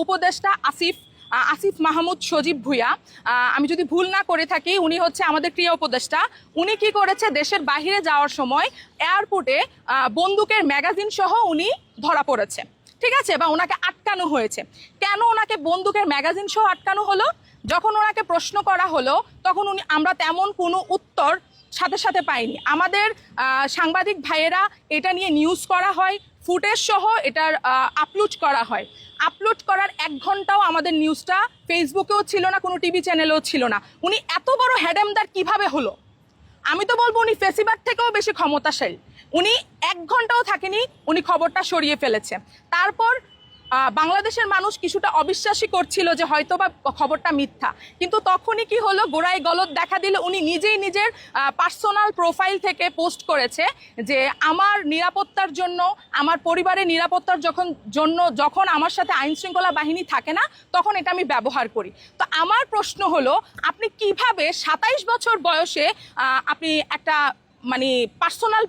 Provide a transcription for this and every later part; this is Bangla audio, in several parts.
উপদেষ্টা আসিফ মাহমুদ সজীব ভুঁইয়া, আমি যদি ভুল না করে থাকি, উনি হচ্ছে আমাদের ক্রিয়া উপদেষ্টা। উনি কি করেছে, দেশের বাহিরে যাওয়ার সময় এয়ারপোর্টে বন্দুকের ম্যাগাজিন সহ উনি ধরা পড়েছে, ঠিক আছে, বা ওনাকে আটকানো হয়েছে। কেন ওনাকে বন্দুকের ম্যাগাজিন সহ আটকানো হলো? যখন ওনাকে প্রশ্ন করা হলো তখন আমরা তেমন কোনো উত্তর সাথে সাথে পাইনি। আমাদের সাংবাদিক ভাইয়েরা এটা নিয়ে নিউজ করা হয়, ফুটেজ সহ এটার আপলোড করা হয়। আপলোড করার 1 ঘন্টাও আমাদের নিউজটা ফেসবুকেও ছিল না, কোনো টিভি চ্যানেলেও ছিল না। উনি এত বড় হেডেমদার কিভাবে হলো? আমি তো বলবো উনি ফেসিবাদ থেকেও বেশি ক্ষমতাশালী। উনি 1 ঘন্টাও থাকেনি, উনি খবরটা সরিয়ে ফেলেছে। তারপর বাংলাদেশের মানুষ কিছুটা অবিশ্বাসী করছিল যে হয়তো বা খবরটা মিথ্যা, কিন্তু তখনই কি হলো, গোড়ায় গলদ দেখা দিল। উনি নিজেই নিজের পার্সোনাল প্রোফাইল থেকে পোস্ট করেছে যে আমার নিরাপত্তার জন্য, আমার পরিবারের নিরাপত্তার যখন আমার সাথে আইন শৃঙ্খলা বাহিনী থাকে না, তখন এটা আমি ব্যবহার করি। তো আমার প্রশ্ন হলো, আপনি কিভাবে 27 বছর বয়সে আপনি একটা পার্সোনাল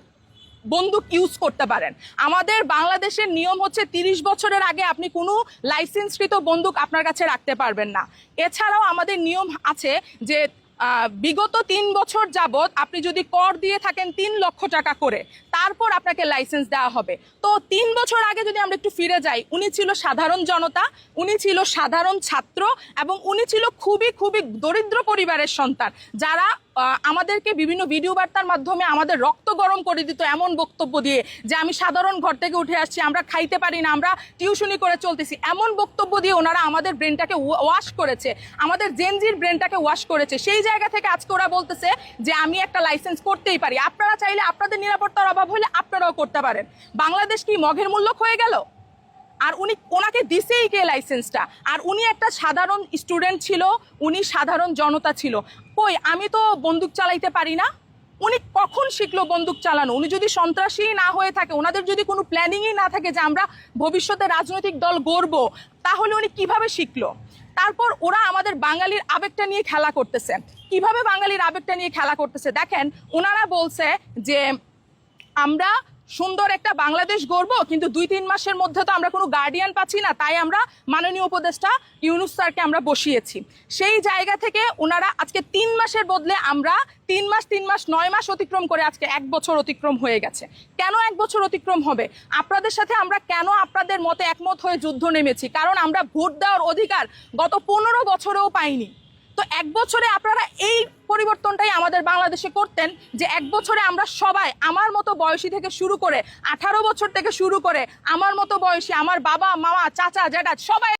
বন্দুক ইউজ করতে পারেন? আমাদের বাংলাদেশের নিয়ম হচ্ছে 30 বছরের আগে আপনি কোনো লাইসেন্সকৃত বন্দুক আপনার কাছে রাখতে পারবেন না। এছাড়াও আমাদের নিয়ম আছে যে বিগত 3 বছর যাবৎ আপনি যদি কর দিয়ে থাকেন 3 লক্ষ টাকা করে, তারপর আপনাকে লাইসেন্স দেওয়া হবে। তো 3 বছর আগে যদি আমরা একটু ফিরে যাই, উনি ছিল সাধারণ জনতা, উনি ছিল সাধারণ ছাত্র, এবং উনি ছিল খুবই খুবই দরিদ্র পরিবারের সন্তান, যারা আমাদেরকে বিভিন্ন ভিডিও বার্তার মাধ্যমে আমাদের রক্ত গরম করে দিত এমন বক্তব্য দিয়ে যে আমি সাধারণ ঘর থেকে উঠে আসছি, আমরা খাইতে পারি না, আমরা টিউশনি করে চলতেছি, এমন বক্তব্য দিয়ে ওনারা আমাদের ব্রেনটাকে ওয়াশ করেছে, আমাদের জেনজির ব্রেনটাকে ওয়াশ করেছে। সেই জায়গা থেকে আজকে ওরা বলতেছে যে আমি একটা লাইসেন্স করতেই পারি। আপনারা চাইলে আপনাদের নিরাপত্তার অভাব হলে আপনারাও করতে পারেন। বাংলাদেশ কি মগের মূল্য হয়ে গেল? আর ওনাকে দিছেই কে লাইসেন্সটা? আর উনি একটা সাধারণ স্টুডেন্ট ছিল, উনি সাধারণ জনতা ছিল। কই, আমি তো বন্দুক চালাইতে পারি না। উনি কখন শিখলো বন্দুক চালানো? উনি যদি সন্ত্রাসী না হয়ে থাকে, ওনাদের যদি কোনো প্ল্যানিংই না থাকে যে আমরা ভবিষ্যতে রাজনৈতিক দল গড়ব, তাহলে উনি কিভাবে শিখলো? তারপর ওরা আমাদের বাঙালির আবেগটা নিয়ে খেলা করতেছে। কিভাবে বাঙালির আবেগটা নিয়ে খেলা করতেছে দেখেন। ওনারা বলছে যে আমরা সুন্দর একটা বাংলাদেশ গড়বো, কিন্তু 2-3 মাসের মধ্যে তো আমরা কোনো গার্ডিয়ান পাচ্ছি না, তাই আমরা মাননীয় উপদেষ্টা ইউনূস স্যারকে আমরা বসিয়েছি। সেই জায়গা থেকে ওনারা আজকে 3 মাসের বদলে আমরা 3 মাস 9 মাস অতিক্রম করে আজকে 1 বছর অতিক্রম হয়ে গেছে। কেন 1 বছর অতিক্রম হবে? আপনাদের সাথে আমরা কেন আপনাদের মতে একমত হয়ে যুদ্ধ নেমেছি? কারণ আমরা ভোট দেওয়ার অধিকার গত 15 বছরেও পাইনি। তো 1 বছরে আপনারা এই পরিবর্তনটাই আমাদের বাংলাদেশে করতেন, যে 1 বছরে আমরা সবাই, আমার মতো বয়সী থেকে শুরু করে 18 বছর থেকে শুরু করে আমার মতো বয়সী, আমার বাবা মামা চাচা জ্যাঠা সবাই